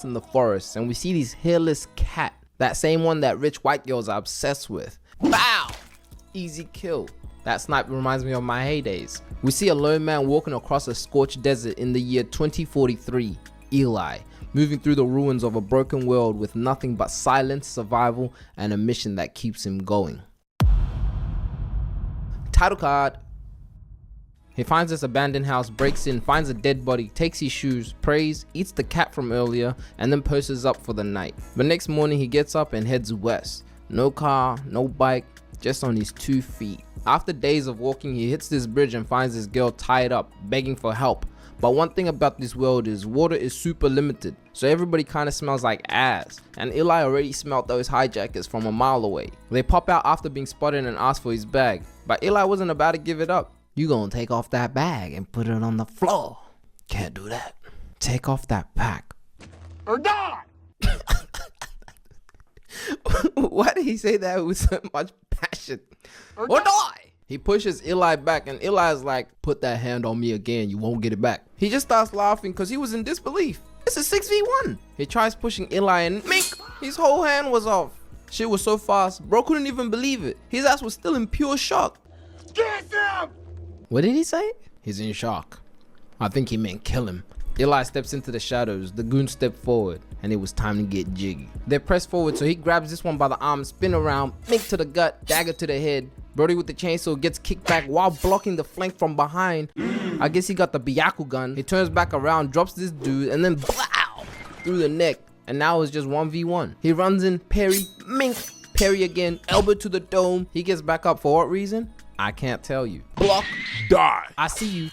in the forest and we see this hairless cat, that same one that rich white girls are obsessed with. Bow! Easy kill. That snipe reminds me of my heydays. We see a lone man walking across a scorched desert in the year 2043. Eli, moving through the ruins of a broken world with nothing but silence, survival, and a mission that keeps him going. Title card. He finds this abandoned house, breaks in, finds a dead body, takes his shoes, prays, eats the cat from earlier, and then poses up for the night. But next morning he gets up and heads west. No car, no bike, just on his 2 feet. After days of walking, he hits this bridge and finds this girl tied up, begging for help. But one thing about this world is water is super limited, so everybody kinda smells like ass, and Eli already smelled those hijackers from a mile away. They pop out after being spotted and ask for his bag, but Eli wasn't about to give it up. You gonna take off that bag and put it on the floor. Can't do that. Take off that pack. Or die! Why did he say that with so much passion? Or die! He pushes Eli back and Eli's like, put that hand on me again, you won't get it back. He just starts laughing because he was in disbelief. It's a 6v1. He tries pushing Eli and mink, his whole hand was off. Shit was so fast, bro couldn't even believe it. His ass was still in pure shock. Get him! What did he say? He's in shock. I think he meant kill him. Eli steps into the shadows, the goons step forward, and it was time to get jiggy. They press forward, so he grabs this one by the arm, spin around, mink to the gut, dagger to the head. Brody with the chainsaw gets kicked back while blocking the flank from behind. I guess he got the Byaku gun. He turns back around, drops this dude, and then blow through the neck. And now it's just 1v1. He runs in, parry, mink, parry again, elbow to the dome. He gets back up for what reason? I can't tell you. Block. Die! I see you.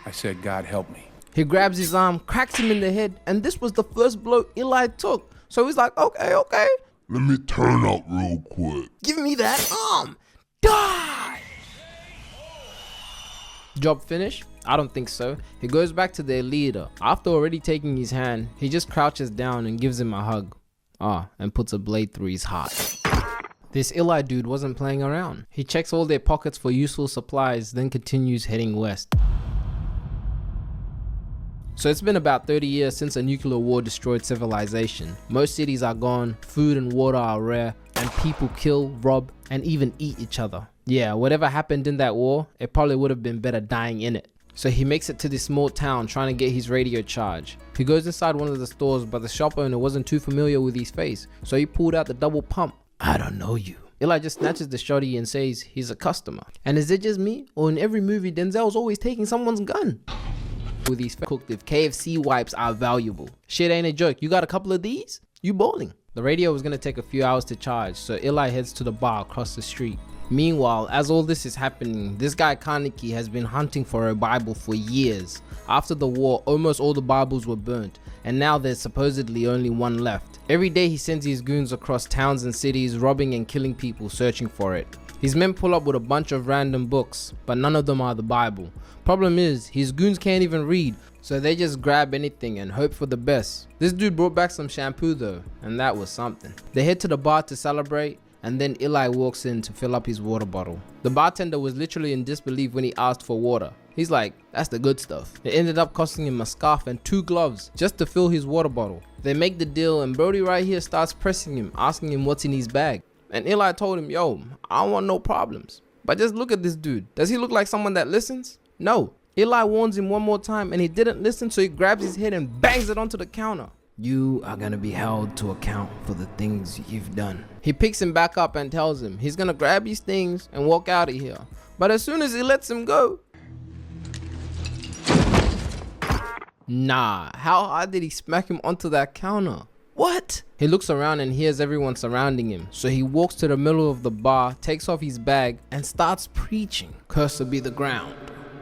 I said, God help me. He grabs his arm, cracks him in the head, and this was the first blow Eli took. So he's like, okay. Let me turn up real quick. Give me that arm. Die! Job finished? I don't think so. He goes back to their leader. After already taking his hand, he just crouches down and gives him a hug. And puts a blade through his heart. This Eli dude wasn't playing around. He checks all their pockets for useful supplies, then continues heading west. So it's been about 30 years since a nuclear war destroyed civilization. Most cities are gone, food and water are rare, and people kill, rob, and even eat each other. Yeah, whatever happened in that war, it probably would have been better dying in it. So he makes it to this small town trying to get his radio charge. He goes inside one of the stores, but the shop owner wasn't too familiar with his face, so he pulled out the double pump. I don't know you. Eli just snatches the shotty and says he's a customer. And is it just me, or in every movie Denzel's always taking someone's gun? With these cooked if KFC wipes are valuable. Shit ain't a joke. You got a couple of these? You balling. The radio was gonna take a few hours to charge, so Eli heads to the bar across the street. Meanwhile, as all this is happening, this guy Kaneki has been hunting for a Bible for years. After the war, almost all the Bibles were burnt, and now there's supposedly only one left. Every day he sends his goons across towns and cities, robbing and killing people searching for it. His men pull up with a bunch of random books, but none of them are the Bible. Problem is, his goons can't even read, so they just grab anything and hope for the best. This dude brought back some shampoo though, and that was something. They head to the bar to celebrate, and then Eli walks in to fill up his water bottle. The bartender was literally in disbelief when he asked for water. He's like, that's the good stuff. It ended up costing him a scarf and 2 gloves just to fill his water bottle. They make the deal and Brody right here starts pressing him, asking him what's in his bag. And Eli told him, yo, I don't want no problems. But just look at this dude. Does he look like someone that listens? No. Eli warns him one more time and he didn't listen, so he grabs his head and bangs it onto the counter. You are gonna be held to account for the things you've done. He picks him back up and tells him he's gonna grab his things and walk out of here. But as soon as he lets him go, nah, how hard did he smack him onto that counter? What? He looks around and hears everyone surrounding him, so he walks to the middle of the bar, takes off his bag, and starts preaching. Cursed be the ground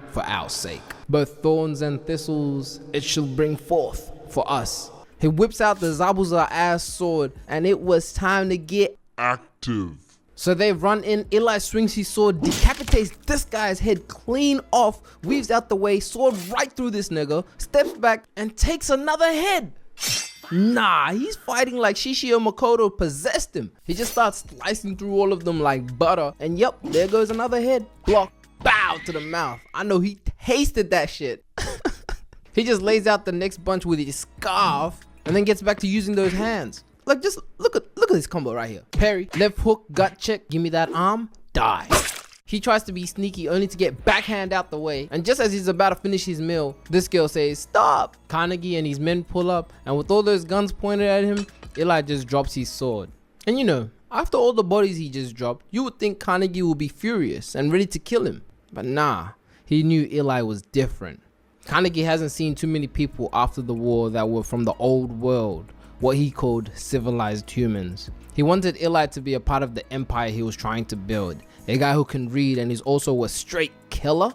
for our sake. Both thorns and thistles it shall bring forth for us. He whips out the Zabuza ass sword, and it was time to get Active. So they run in, Eli swings his sword, decapitates this guy's head clean off, weaves out the way, sword right through this nigga, steps back, and takes another head. Nah, he's fighting like Shishio Makoto possessed him. He just starts slicing through all of them like butter, and yep, there goes another head. Block, bow to the mouth. I know he tasted that shit. He just lays out the next bunch with his scarf, and then gets back to using those hands. Like, just look at this combo right here. Parry, left hook, gut check, give me that arm, die. He tries to be sneaky only to get backhand out the way, and just as he's about to finish his meal, this girl says, stop! Carnegie and his men pull up, and with all those guns pointed at him, Eli just drops his sword. And you know, after all the bodies he just dropped, you would think Carnegie would be furious and ready to kill him. But nah, he knew Eli was different. Carnegie hasn't seen too many people after the war that were from the old world, what he called civilized humans. He wanted Eli to be a part of the empire he was trying to build. A guy who can read and is also a straight killer?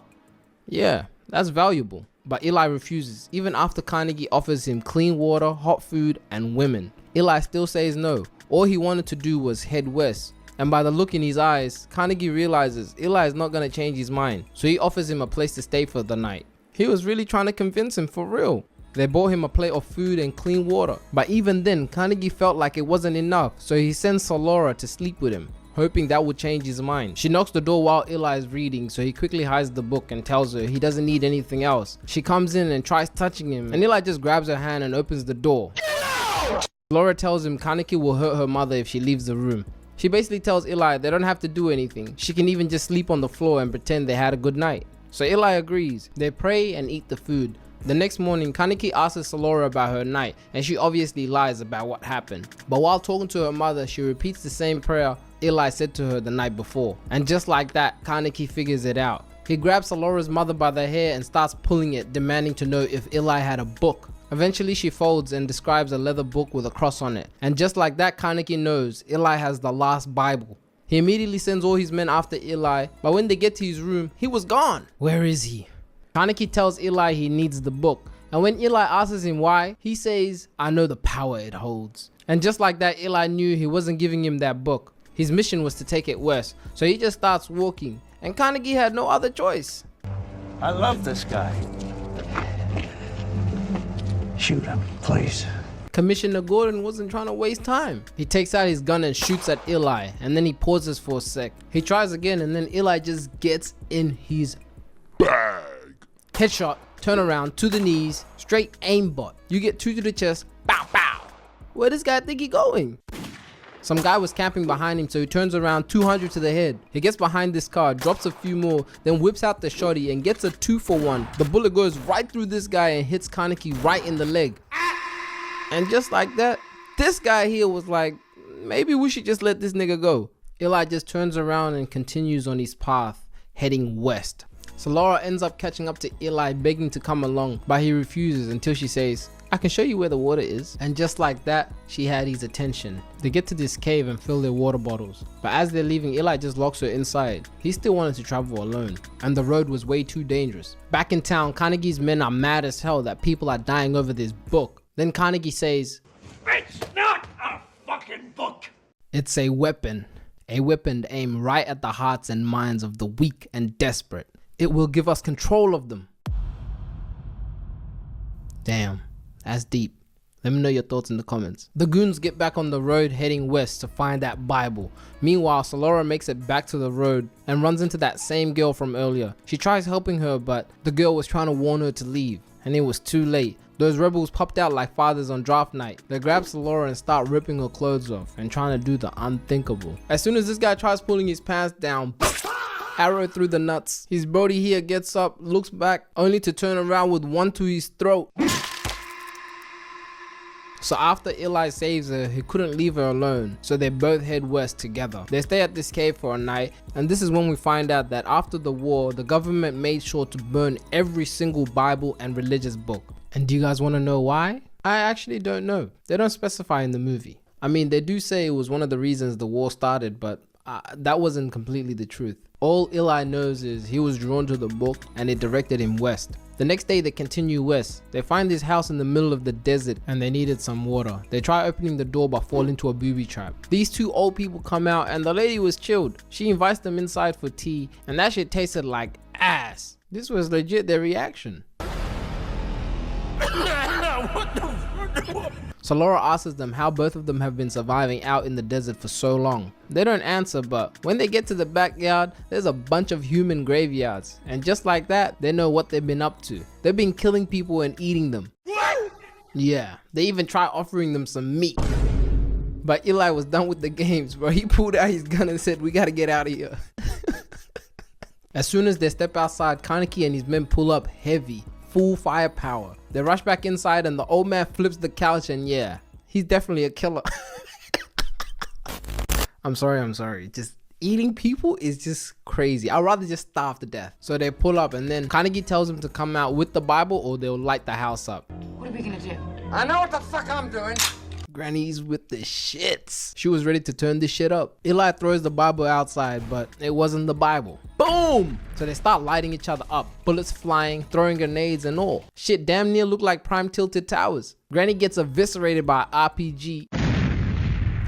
Yeah, that's valuable. But Eli refuses, even after Carnegie offers him clean water, hot food, and women. Eli still says no. All he wanted to do was head west. And by the look in his eyes, Carnegie realizes Eli is not going to change his mind. So he offers him a place to stay for the night. He was really trying to convince him for real. They bought him a plate of food and clean water. But even then, Carnegie felt like it wasn't enough. So he sends Salora to sleep with him, hoping that would change his mind. She knocks the door while Eli is reading, so he quickly hides the book and tells her he doesn't need anything else. She comes in and tries touching him, and Eli just grabs her hand and opens the door. Laura tells him Carnegie will hurt her mother if she leaves the room. She basically tells Eli they don't have to do anything. She can even just sleep on the floor and pretend they had a good night. So Eli agrees. They pray and eat the food. The next morning, Carnegie asks Salora about her night, and she obviously lies about what happened. But while talking to her mother, she repeats the same prayer Eli said to her the night before. And just like that, Carnegie figures it out. He grabs Salora's mother by the hair and starts pulling it, demanding to know if Eli had a book. Eventually she folds and describes a leather book with a cross on it. And just like that, Carnegie knows Eli has the last Bible. He immediately sends all his men after Eli, but when they get to his room, he was gone. Where is he? Carnegie tells Eli he needs the book. And when Eli asks him why, he says, I know the power it holds. And just like that, Eli knew he wasn't giving him that book. His mission was to take it west, so he just starts walking, and Carnegie had no other choice. I love this guy. Shoot him, please. Commissioner Gordon wasn't trying to waste time. He takes out his gun and shoots at Eli, and then he pauses for a sec. He tries again, and then Eli just gets in his Bag. headshot, turn around, to the knees, straight aimbot. You get 2 to the chest, bow bow. Where does this guy think he going? Some guy was camping behind him, so he turns around, 200 to the head. He gets behind this car, drops a few more, then whips out the shotty and gets a 2-for-1. The bullet goes right through this guy and hits Carnegie right in the leg. And just like that, this guy here was like, maybe we should just let this nigga go. Eli just turns around and continues on his path, heading west. Salora ends up catching up to Eli, begging to come along, but he refuses until she says, I can show you where the water is. And just like that, she had his attention. They get to this cave and fill their water bottles. But as they're leaving, Eli just locks her inside. He still wanted to travel alone, and the road was way too dangerous. Back in town, Carnegie's men are mad as hell that people are dying over this book. Then Carnegie says, It's not a fucking book. it's a weapon to aim right at the hearts and minds of the weak and desperate. It will give us control of them. Damn, that's deep. Let me know your thoughts in the comments. The goons get back on the road heading west to find that Bible. Meanwhile, Salora makes it back to the road and runs into that same girl from earlier. She tries helping her, but the girl was trying to warn her to leave, and it was too late. Those rebels popped out like fathers on draft night. They grab Salora and start ripping her clothes off and trying to do the unthinkable. As soon as this guy tries pulling his pants down, arrow through the nuts. His brody here gets up, looks back, only to turn around with one to his throat. So after Eli saves her, he couldn't leave her alone, so they both head west together. They stay at this cave for a night, and this is when we find out that after the war, the government made sure to burn every single Bible and religious book. And do you guys want to know why? I actually don't know. They don't specify in the movie. I mean, they do say it was one of the reasons the war started, but that wasn't completely the truth. All Eli knows is he was drawn to the book and it directed him west. The next day they continue west. They find this house in the middle of the desert and they needed some water. They try opening the door but fall into a booby trap. These two old people come out and the lady was chilled. She invites them inside for tea and that shit tasted like ass. This was legit their reaction. Salora asks them how both of them have been surviving out in the desert for so long. They don't answer, but when they get to the backyard, there's a bunch of human graveyards. And just like that, they know what they've been up to. They've been killing people and eating them. Yeah, they even tried offering them some meat. But Eli was done with the games, bro. He pulled out his gun and said, we gotta get out of here. As soon as they step outside, Kaneki and his men pull up heavy, full firepower. They rush back inside and the old man flips the couch, and yeah, he's definitely a killer. I'm sorry. Just eating people is just crazy. I'd rather just starve to death. So they pull up and then Kaneki tells him to come out with the Bible or they'll light the house up. What are we gonna do? I know what the fuck I'm doing. Granny's with the shits. She was ready to turn this shit up. Eli throws the Bible outside, but it wasn't the Bible. Boom! So they start lighting each other up. Bullets flying, throwing grenades and all. Shit damn near looked like Prime Tilted Towers. Granny gets eviscerated by an RPG.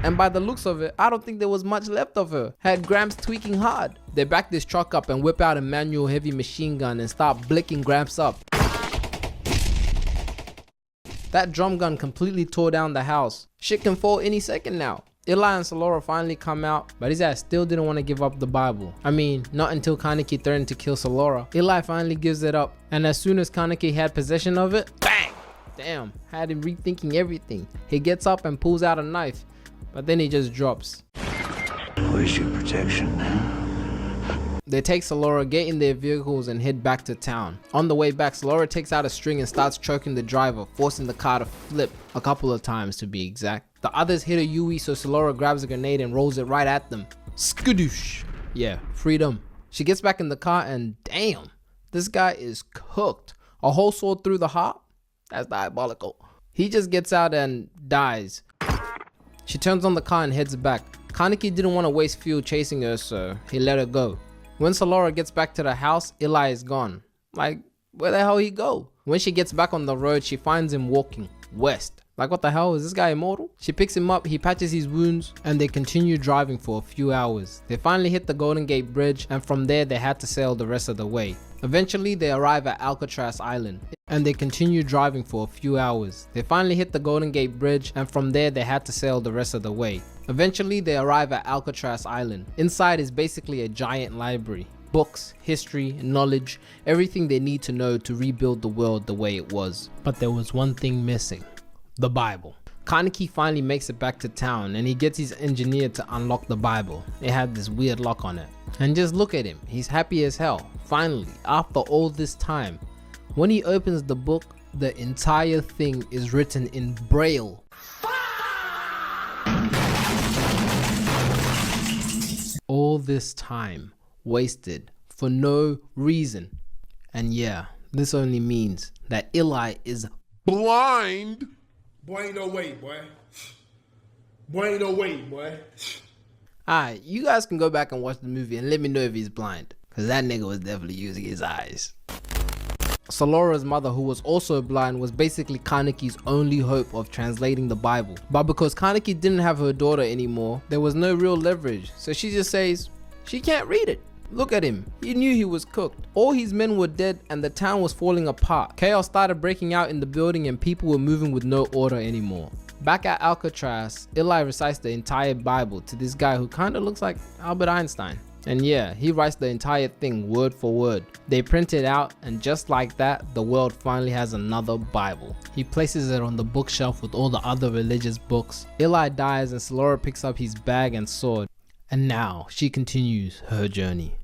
And by the looks of it, I don't think there was much left of her. Had Gramps tweaking hard. They back this truck up and whip out a manual heavy machine gun and start blicking Gramps up. That drum gun completely tore down the house. Shit can fall any second now. Eli and Solara finally come out, but his ass still didn't want to give up the Bible. I mean, not until Kaneki threatened to kill Solara. Eli finally gives it up, and as soon as Kaneki had possession of it, bang! Damn, had him rethinking everything. He gets up and pulls out a knife, but then he just drops. Where's your protection? They take Solara, get in their vehicles and head back to town. On the way back, Solara takes out a string and starts choking the driver, forcing the car to flip a couple of times to be exact. The others hit a Yui, so Solara grabs a grenade and rolls it right at them. Skadoosh! Yeah, freedom. She gets back in the car and damn, this guy is cooked. A hole sawed through the heart? That's diabolical. He just gets out and dies. She turns on the car and heads back. Kaneki didn't want to waste fuel chasing her, so he let her go. When Solara gets back to the house, Eli is gone. Like, where the hell he go? When she gets back on the road, she finds him walking west. Like, what the hell, is this guy immortal? She picks him up, he patches his wounds, and they continue driving for a few hours. They finally hit the Golden Gate Bridge, and from there they had to sail the rest of the way. Eventually they arrive at Alcatraz Island, and they continue driving for a few hours. They finally hit the Golden Gate Bridge, and from there they had to sail the rest of the way. Eventually they arrive at Alcatraz Island. Inside is basically a giant library. Books, history, knowledge, everything they need to know to rebuild the world the way it was. But there was one thing missing. The Bible. Kaneki finally makes it back to town and he gets his engineer to unlock the Bible. It had this weird lock on it. And just look at him, he's happy as hell. Finally, after all this time, when he opens the book, the entire thing is written in Braille. All this time wasted for no reason. And yeah, this only means that Eli is Blind. Boy, ain't no way, boy. Boy, ain't no way, boy. Alright, you guys can go back and watch the movie and let me know if he's blind, cause that nigga was definitely using his eyes. Solara's mother, who was also blind, was basically Kaneki's only hope of translating the Bible. But because Kaneki didn't have her daughter anymore, there was no real leverage, so she just says, she can't read it. Look at him, he knew he was cooked. All his men were dead and the town was falling apart. Chaos started breaking out in the building and people were moving with no order anymore. Back at Alcatraz, Eli recites the entire Bible to this guy who kinda looks like Albert Einstein. And yeah, he writes the entire thing word for word. They print it out and just like that, the world finally has another Bible. He places it on the bookshelf with all the other religious books. Eli dies and Solara picks up his bag and sword. And now she continues her journey.